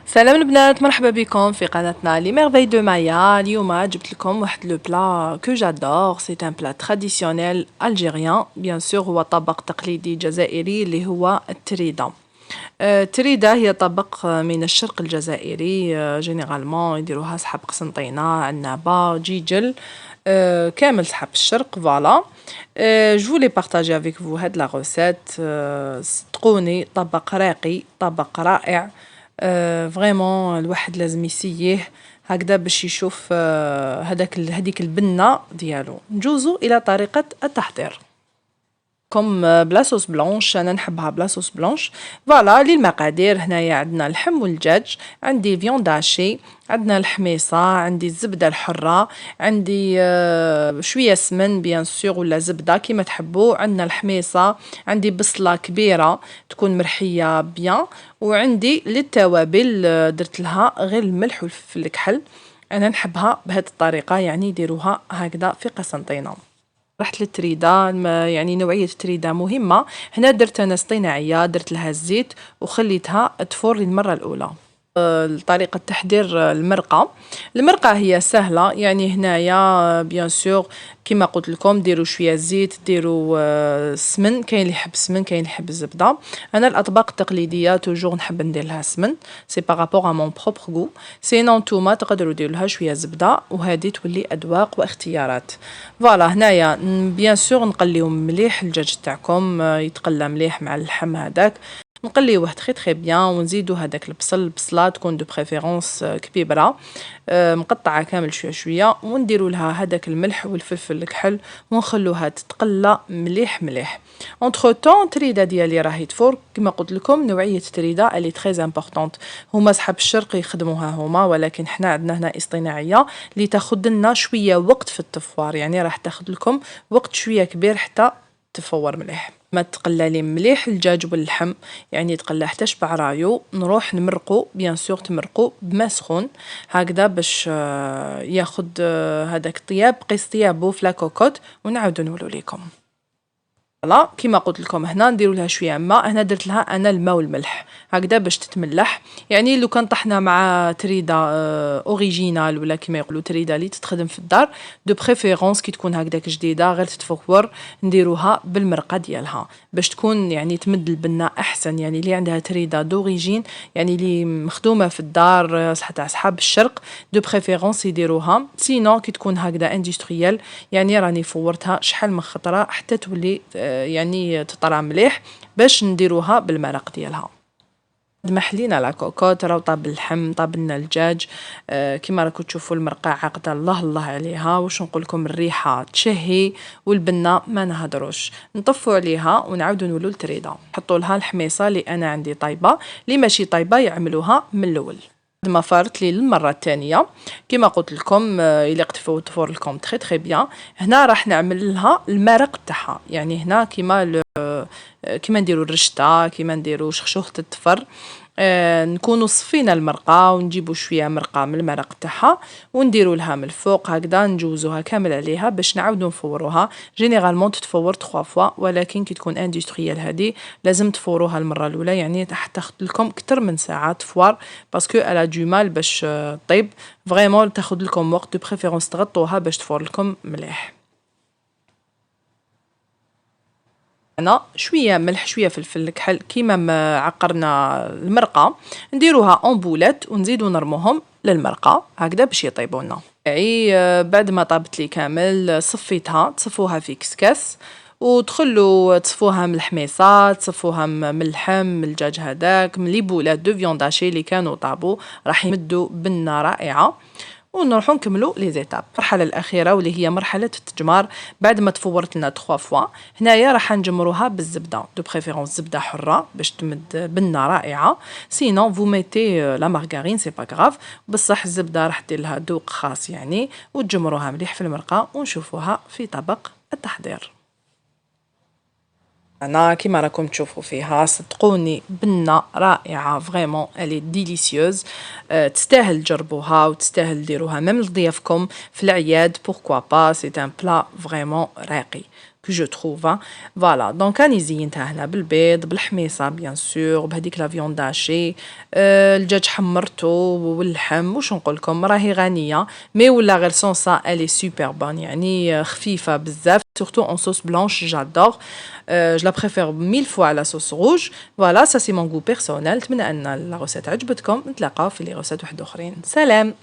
سلام البنات، مرحبا بكم في قناتنا لي ميرفي دو مايا. اليوم جبت لكم واحد لو بلا كو جادور. سي ان بلا تراديسيونيل الجيريان بيان سور. هو طبق تقليدي جزائري اللي هو التريده. التريده هي طبق من الشرق الجزائري. جينيرالمون يديروها صحاب قسنطينه، عنابه، جيجل، كامل صحاب الشرق. فوالا جو فولي بارطاجي افيك فو هاد لا غوسيت. صدقوني طبق راقي، طبق رائع. فريمون الواحد لازم يسيه هكذا باش يشوف هذيك البنة ديالو. نجوزو الى طريقة التحضير. كوم بلا صوص بلونش، انا نحبها بلا صوص بلونش. فوالا للمقادير، هنايا عندنا اللحم والدجاج، عندي فيوند هاشي، عندنا الحميصه، عندي الزبده الحره، عندي شويه سمن بيان سور ولا زبده كيما تحبوا، عندنا الحميصه، عندي بصله كبيره تكون مرحيه بيان، وعندي للتوابل درت لها غير الملح والفلفل الكحل. انا نحبها بهذه الطريقه، يعني يديروها هكذا في قسنطينه. رحت للتريده، يعني نوعيه التريده مهمه. هنا درت انا اصطناعيه، درت لها الزيت وخليتها تفور للمره الاولى. طريقة تحضير المرقة هي سهلة، يعني هنايا بيان سور كيما قلت لكم ديروا شوية زيت، ديروا سمن، كاين اللي يحب السمن كاين اللي يحب الزبدة. انا الاطباق التقليدية توجور نحب ندير لها سمن، سي بارابور ا مون بروبر غو. سينون نتوما تقدروا ديروا لها شوية زبدة، وهذه تولي اذواق واختيارات. فوالا هنايا بيان سور نقليو مليح الدجاج تاعكم، يتقلى مليح مع اللحم هذاك، نقليوه تري بيان، ونزيدو هذاك البصله تكون دو بريفيرونس كبيبره، مقطعه كامل شويه شويه، ونديروا لها هذاك الملح والفلفل الكحل، ونخلوها تتقلى مليح مليح. اونتر طون تريده ديالي راهي تفور، كما قلت لكم نوعيه تريده اللي تري امبورطونط. هما صحاب الشرق يخدموها هما، ولكن حنا عندنا هنا اصطناعيه اللي تاخذ لنا شويه وقت في التفوار، يعني راح تاخذ لكم وقت شويه كبير حتى تفور مليح. ما تقلى لي مليح الدجاج واللحم، يعني تقلى حتى شبع رايو، نروح نمرقو بيان سور، تمرقو بما سخون هكذا باش ياخد هذاك الطياب، قيس طيابو في لاكوكوت، ونعاودو نولو ليكم. فوالا كيما قلت لكم هنا نديروا لها شويه ماء، هنا درت لها انا الماء والملح هكذا باش تتملح. يعني لو كان طحنا مع تريده اوريجينال ولا كيما يقولوا تريده اللي تتخدم في الدار، دو بريفيرونس كي تكون هكذاك جديده غير تتفور، نديروها بالمرقه ديالها باش تكون يعني تمد البنه احسن. يعني اللي عندها تريده دوريجين، يعني اللي مخدومه في الدار تاع اصحاب الشرق، دو بريفيرونس يديروها. سينو كي تكون هكذا اندستريال، يعني راني فورتها شحال من خطره حتى تولي يعني تطرى مليح باش نديروها بالمرق ديالها. ما حلينا لا كوكوط، راهو طاب اللحم، طاب لنا الدجاج، كيما راكم تشوفوا المرقه عاقده الله الله عليها. واش نقول لكم، الريحه تشهي، والبنه ما نهضروش. نطفوا عليها ونعاودوا نولوا للتريده. نحطوا لها الحميصه اللي انا عندي طايبه، اللي ماشي طايبه يعملوها من الاول. ما فارت لي للمره الثانيه كيما قلت لكم، الى قتفوا تفور لكم تري بيان. هنا راح نعمل لها المرق تاعها، يعني هنا كيما نديروا الرشته، كيما نديروا شخشوخه التفر. نكونوا صفينا المرقه، ونجيبوا شويه مرقه من المرق تاعها، ونديروا لها من الفوق هكذا، نجوزوها كامل عليها باش نعاودوا نفوروها. جينيرالمون تتفور 3 فوا، ولكن كي تكون اندستريال هذه لازم تفوروها المره الاولى، يعني حتى تاخذ لكم اكثر من ساعه تفوار، باسكو الا دو مال باش طيب. فريمون تاخذ لكم وقت، دو بريفيرونس تغطوها باش تفور لكم مليح. أنا شويه ملح شويه فلفل الكحل كيما ما عقرنا المرقه، نديروها اون بولات ونزيدو نرموهم للمرقه هكذا باش يطيبوا لنا. بعد ما طابت لي كامل صفيتها، تصفوها في كسكاس، وتخلوا تصفوها من الحميصه، تصفوها من اللحم، من الدجاج هذاك، من لي بولات دو فيونداشي اللي كانوا طابوا، راح يمدوا بنه رائعه. ونروحو نكملو لي زيتاب. المرحله الاخيره واللي هي مرحله التجمار، بعد ما تفورت لنا 3 فوا، هنايا راح نجمروها بالزبده، دو بريفيرونس زبده حره باش تمد بنه رائعه. سينون فو ميتي لا مارغارين سي با غراف، بصح الزبده راح دير لها ذوق خاص يعني، وتجمروها مليح في المرقه، ونشوفوها في طبق التحضير. أنا كيما راكم تشوفوا فيها صدقوني بنة رائعة، فريمون الي ديليسيوز. تستاهل تجربوها وتستاهل ديروها ميم لضيافكم في العياد، بوركوا با. سي ان بلا فريمون راقي. que je trouve hein. Voilà donc راني زينتها هنا بالبيض بالحميصه بيان سور بهذيك لا فيون داشي الدجاج حمرته واللحم واش نقول لكم راهي غنيه مي ولا غير سون سا الي سوبر بون يعني خفيفه بزاف surtout en sauce blanche j'adore je la préfère 1000 fois à la sauce rouge voilà ça c'est mon goût personnel نتمنى ان لا recette عجبتكم نتلاقاو في لي ريسيت واحد اخرين سلام